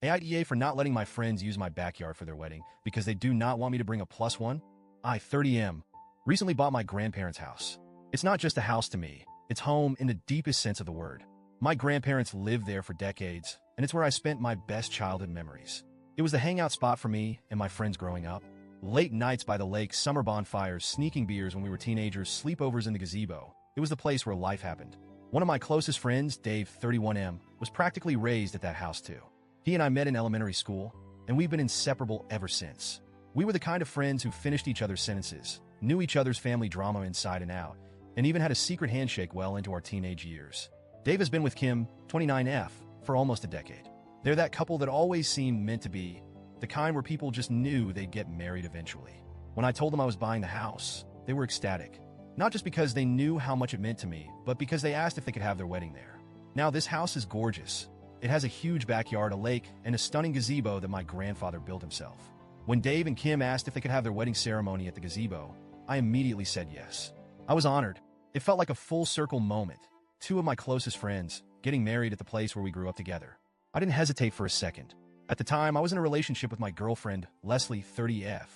AITA for not letting my friends use my backyard for their wedding because they do not want me to bring a plus one. I, 30M, recently bought my grandparents' house. It's not just a house to me, it's home in the deepest sense of the word. My grandparents lived there for decades, and it's where I spent my best childhood memories. It was the hangout spot for me and my friends growing up. Late nights by the lake, summer bonfires, sneaking beers when we were teenagers, sleepovers in the gazebo. It was the place where life happened. One of my closest friends, Dave, 31M, was practically raised at that house too. He and I met in elementary school, and we've been inseparable ever since. We were the kind of friends who finished each other's sentences, knew each other's family drama inside and out, and even had a secret handshake well into our teenage years. Dave has been with Kim, 29F, for almost a decade. They're that couple that always seemed meant to be, the kind where people just knew they'd get married eventually. When I told them I was buying the house, they were ecstatic. Not just because they knew how much it meant to me, but because they asked if they could have their wedding there. Now, this house is gorgeous. It has a huge backyard, a lake, and a stunning gazebo that my grandfather built himself. When Dave and Kim asked if they could have their wedding ceremony at the gazebo, I immediately said yes. I was honored. It felt like a full-circle moment. Two of my closest friends getting married at the place where we grew up together. I didn't hesitate for a second. At the time, I was in a relationship with my girlfriend, Leslie, 30F.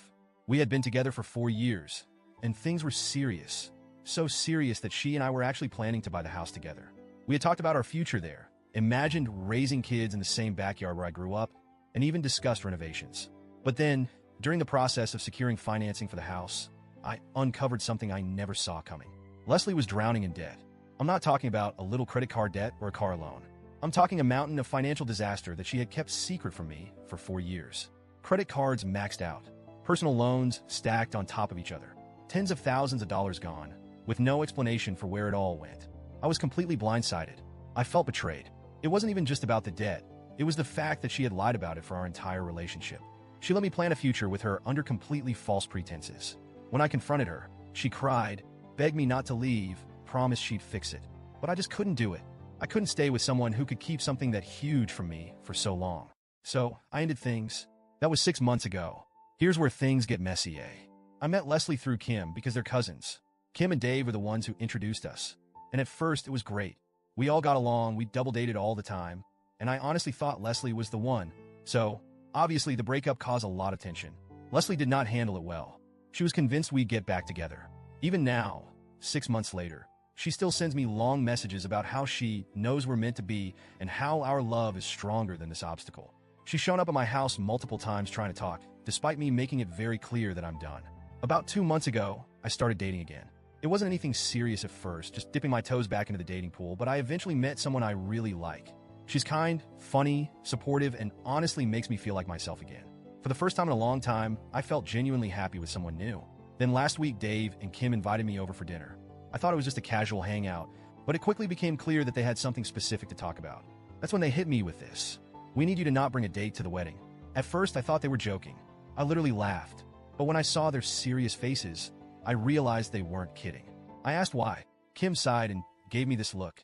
We had been together for 4 years, and things were serious. So serious that she and I were actually planning to buy the house together. We had talked about our future there, imagined raising kids in the same backyard where I grew up, and even discussed renovations. But then, during the process of securing financing for the house, I uncovered something I never saw coming. Leslie was drowning in debt. I'm not talking about a little credit card debt or a car loan. I'm talking a mountain of financial disaster that she had kept secret from me for 4 years. Credit cards maxed out, personal loans stacked on top of each other, tens of thousands of dollars gone, with no explanation for where it all went. I was completely blindsided. I felt betrayed. It wasn't even just about the debt. It was the fact that she had lied about it for our entire relationship. She let me plan a future with her under completely false pretenses. When I confronted her, she cried, begged me not to leave, promised she'd fix it. But I just couldn't do it. I couldn't stay with someone who could keep something that huge from me for so long. So I ended things. That was 6 months ago. Here's where things get messy, eh? I met Leslie through Kim because they're cousins. Kim and Dave were the ones who introduced us. And at first, it was great. We all got along, we double dated all the time, and I honestly thought Leslie was the one. So, obviously, the breakup caused a lot of tension. Leslie did not handle it well. She was convinced we'd get back together. Even now, 6 months later, she still sends me long messages about how she knows we're meant to be and how our love is stronger than this obstacle. She's shown up at my house multiple times trying to talk, despite me making it very clear that I'm done. About 2 months ago, I started dating again. It wasn't anything serious at first, just dipping my toes back into the dating pool, but I eventually met someone I really like. She's kind, funny, supportive, and honestly makes me feel like myself again. For the first time in a long time, I felt genuinely happy with someone new. Then last week, Dave and Kim invited me over for dinner. I thought it was just a casual hangout, but it quickly became clear that they had something specific to talk about. That's when they hit me with this. We need you to not bring a date to the wedding. At first, I thought they were joking. I literally laughed. But when I saw their serious faces, I realized they weren't kidding. I asked why. Kim sighed and gave me this look.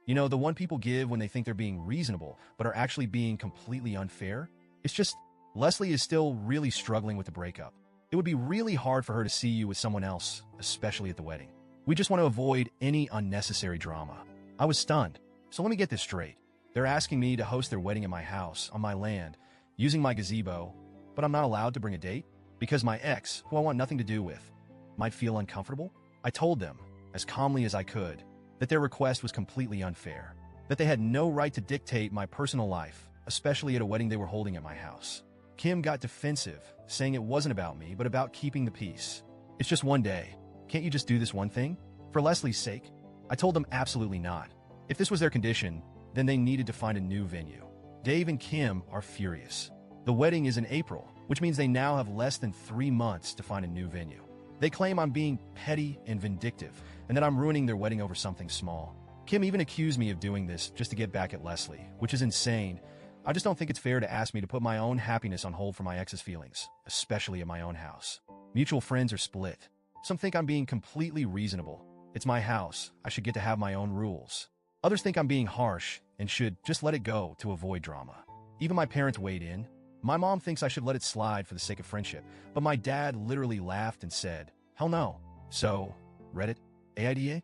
You know, the one people give when they think they're being reasonable, but are actually being completely unfair? It's just, Leslie is still really struggling with the breakup. It would be really hard for her to see you with someone else, especially at the wedding. We just want to avoid any unnecessary drama. I was stunned. So let me get this straight. They're asking me to host their wedding at my house, on my land, using my gazebo, but I'm not allowed to bring a date? Because my ex, who I want nothing to do with, might feel uncomfortable? I told them, as calmly as I could, that their request was completely unfair, that they had no right to dictate my personal life, especially at a wedding they were holding at my house. Kim got defensive, saying it wasn't about me, but about keeping the peace. It's just one day. Can't you just do this one thing? For Leslie's sake? I told them absolutely not. If this was their condition, then they needed to find a new venue. Dave and Kim are furious. The wedding is in April, which means they now have less than 3 months to find a new venue. They claim I'm being petty and vindictive, and that I'm ruining their wedding over something small. Kim even accused me of doing this just to get back at Leslie, which is insane. I just don't think it's fair to ask me to put my own happiness on hold for my ex's feelings, especially at my own house. Mutual friends are split. Some think I'm being completely reasonable. It's my house. I should get to have my own rules. Others think I'm being harsh and should just let it go to avoid drama. Even my parents weighed in. My mom thinks I should let it slide for the sake of friendship, but my dad literally laughed and said, "Hell no." So, Reddit, AIDA?